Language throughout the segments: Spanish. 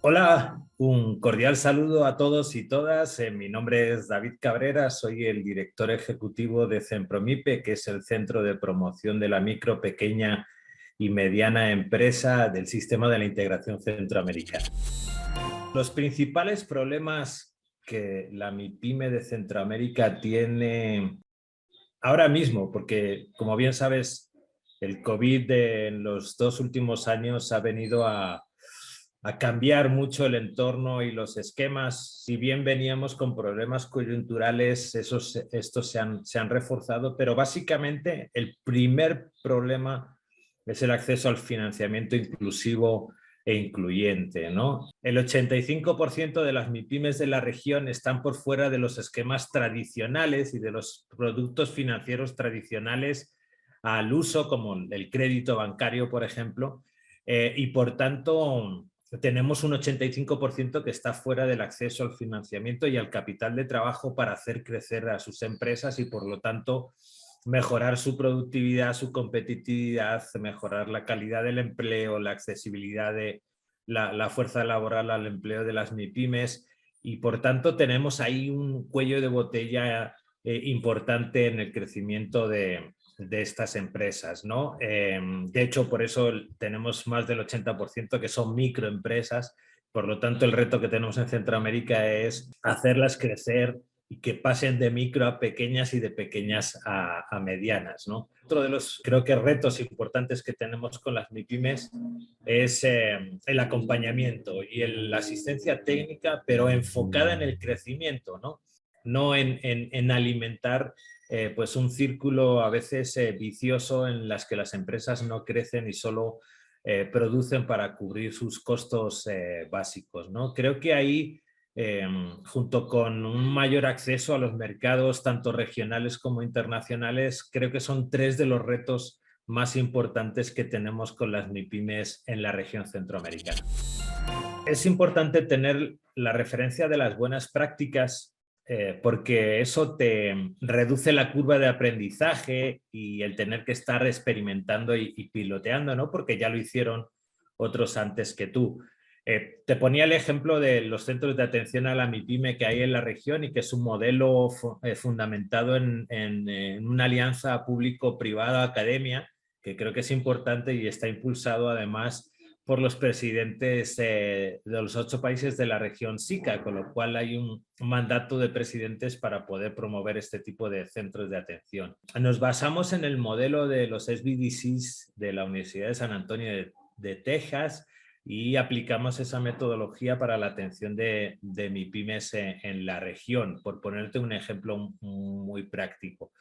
Hola, un cordial saludo a todos y todas. Mi nombre es David Cabrera, soy el director ejecutivo de Centromipe, que es el Centro de Promoción de la Micro, Pequeña y Mediana Empresa del Sistema de la Integración Centroamericana. Los principales problemas que la MIPYME de Centroamérica tiene ahora mismo, porque como bien sabes, el COVID en los 2 últimos años ha venido a cambiar mucho el entorno y los esquemas. Si bien veníamos con problemas coyunturales, estos se han reforzado, pero básicamente el primer problema es el acceso al financiamiento inclusivo e incluyente, ¿no? El 85% de las MIPYMES de la región están por fuera de los esquemas tradicionales y de los productos financieros tradicionales al uso, como el crédito bancario, por ejemplo, y por tanto tenemos un 85% que está fuera del acceso al financiamiento y al capital de trabajo para hacer crecer a sus empresas y por lo tanto mejorar su productividad, su competitividad, mejorar la calidad del empleo, la accesibilidad de la fuerza laboral al empleo de las MIPYMES y por tanto tenemos ahí un cuello de botella importante en el crecimiento de estas empresas, ¿no? De hecho, por eso tenemos más del 80% que son microempresas. Por lo tanto, el reto que tenemos en Centroamérica es hacerlas crecer y que pasen de micro a pequeñas y de pequeñas a medianas, ¿no? Otro de los, creo que, retos importantes que tenemos con las MIPYMES es el acompañamiento y la asistencia técnica, pero enfocada en el crecimiento, ¿no? No en alimentar pues un círculo a veces vicioso en las que las empresas no crecen y solo producen para cubrir sus costos básicos, ¿no? Creo que ahí, junto con un mayor acceso a los mercados, tanto regionales como internacionales, creo que son tres de los retos más importantes que tenemos con las MIPYMES en la región centroamericana. Es importante tener la referencia de las buenas prácticas porque eso te reduce la curva de aprendizaje y el tener que estar experimentando y piloteando, ¿no? Porque ya lo hicieron otros antes que tú. Te ponía el ejemplo de los centros de atención a la MIPYME que hay en la región y que es un modelo fundamentado en una alianza público-privada-academia, que creo que es importante y está impulsado además por los presidentes de los 8 países de la región SICA, con lo cual hay un mandato de presidentes para poder promover este tipo de centros de atención. Nos basamos en el modelo de los SBDCs de la Universidad de San Antonio de Texas y aplicamos esa metodología para la atención de MIPYMES en la región, por ponerte un ejemplo muy práctico.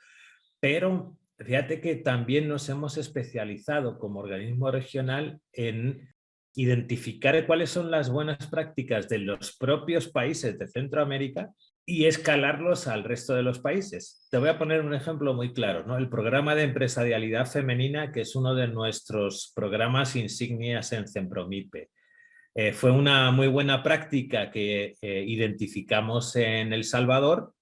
Pero fíjate que también nos hemos especializado como organismo regional en identificar cuáles son las buenas prácticas de los propios países de Centroamérica y escalarlos al resto de los países. Te voy a poner un ejemplo muy claro, ¿no? El programa de empresarialidad femenina, que es uno de nuestros programas insignias en Centromipe. Fue una muy buena práctica que identificamos en El Salvador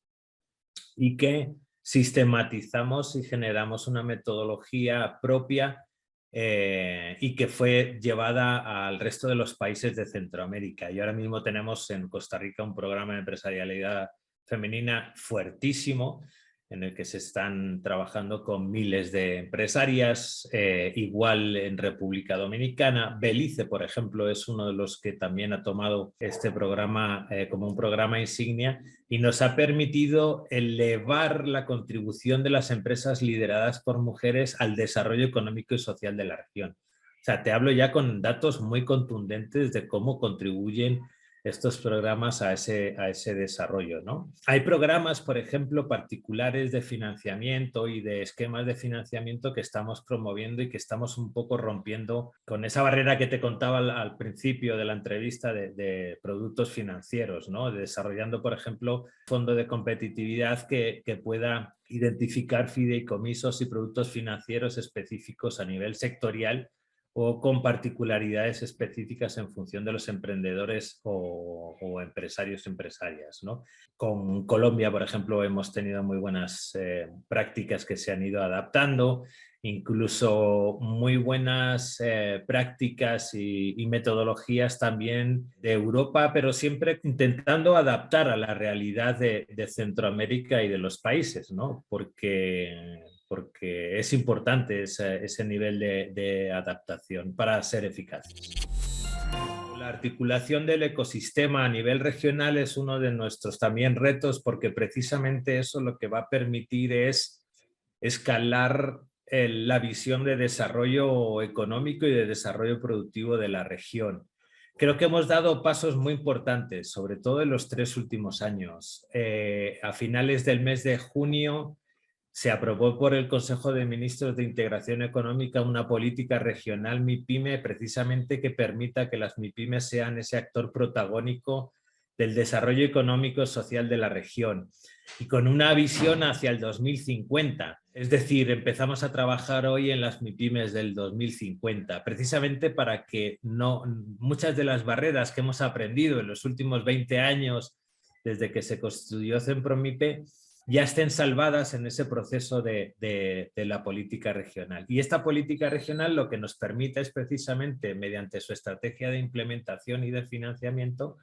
y que sistematizamos y generamos una metodología propia y que fue llevada al resto de los países de Centroamérica. Y ahora mismo tenemos en Costa Rica un programa de empresarialidad femenina fuertísimo en el que se están trabajando con miles de empresarias, igual en República Dominicana. Belice, por ejemplo, es uno de los que también ha tomado este programa como un programa insignia y nos ha permitido elevar la contribución de las empresas lideradas por mujeres al desarrollo económico y social de la región. O sea, te hablo ya con datos muy contundentes de cómo contribuyen estos programas a ese desarrollo, ¿no? Hay programas, por ejemplo, particulares de financiamiento y de esquemas de financiamiento que estamos promoviendo y que estamos un poco rompiendo con esa barrera que te contaba al principio de la entrevista de productos financieros, ¿no? Desarrollando, por ejemplo, fondo de competitividad que pueda identificar fideicomisos y productos financieros específicos a nivel sectorial o con particularidades específicas en función de los emprendedores o empresarios o empresarias, ¿no? Con Colombia, por ejemplo, hemos tenido muy buenas prácticas que se han ido adaptando incluso muy buenas prácticas y metodologías también de Europa, pero siempre intentando adaptar a la realidad de Centroamérica y de los países, ¿no? Porque es importante ese nivel de adaptación para ser eficaces. La articulación del ecosistema a nivel regional es uno de nuestros también retos, porque precisamente eso lo que va a permitir es escalar la visión de desarrollo económico y de desarrollo productivo de la región. Creo que hemos dado pasos muy importantes, sobre todo en los 3 últimos años. A finales del mes de junio se aprobó por el Consejo de Ministros de Integración Económica una política regional MIPYME precisamente que permita que las MIPYMES sean ese actor protagónico del desarrollo económico y social de la región y con una visión hacia el 2050. Es decir, empezamos a trabajar hoy en las MIPYMES del 2050, precisamente para que muchas de las barreras que hemos aprendido en los últimos 20 años desde que se construyó Cenpromipe ya estén salvadas en ese proceso de la política regional. Y esta política regional lo que nos permite es precisamente, mediante su estrategia de implementación y de financiamiento,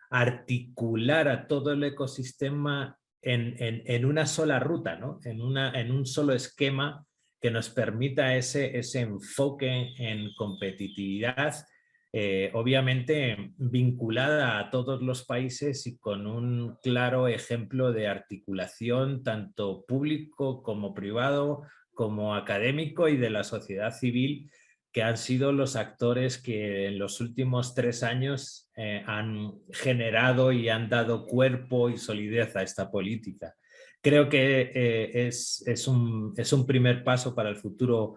articular a todo el ecosistema en una sola ruta, ¿no? en un solo esquema que nos permita ese enfoque en competitividad, obviamente vinculada a todos los países y con un claro ejemplo de articulación tanto público como privado, como académico y de la sociedad civil, que han sido los actores que en los últimos 3 años han generado y han dado cuerpo y solidez a esta política. Creo que es un primer paso para el futuro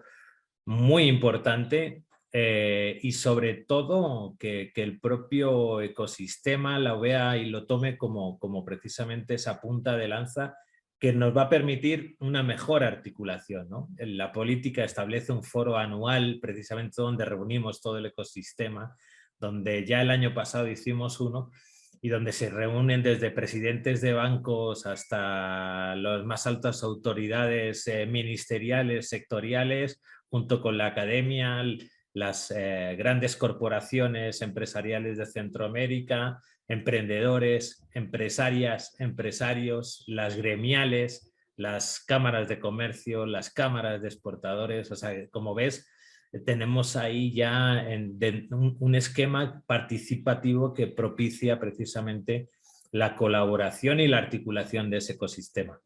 muy importante. Y sobre todo que el propio ecosistema lo vea y lo tome como precisamente esa punta de lanza que nos va a permitir una mejor articulación, ¿no? La política establece un foro anual precisamente donde reunimos todo el ecosistema, donde ya el año pasado hicimos uno y donde se reúnen desde presidentes de bancos hasta las más altas autoridades ministeriales, sectoriales, junto con la academia, las grandes corporaciones empresariales de Centroamérica, emprendedores, empresarias, empresarios, las gremiales, las cámaras de comercio, las cámaras de exportadores. O sea, como ves, tenemos ahí ya un esquema participativo que propicia precisamente la colaboración y la articulación de ese ecosistema.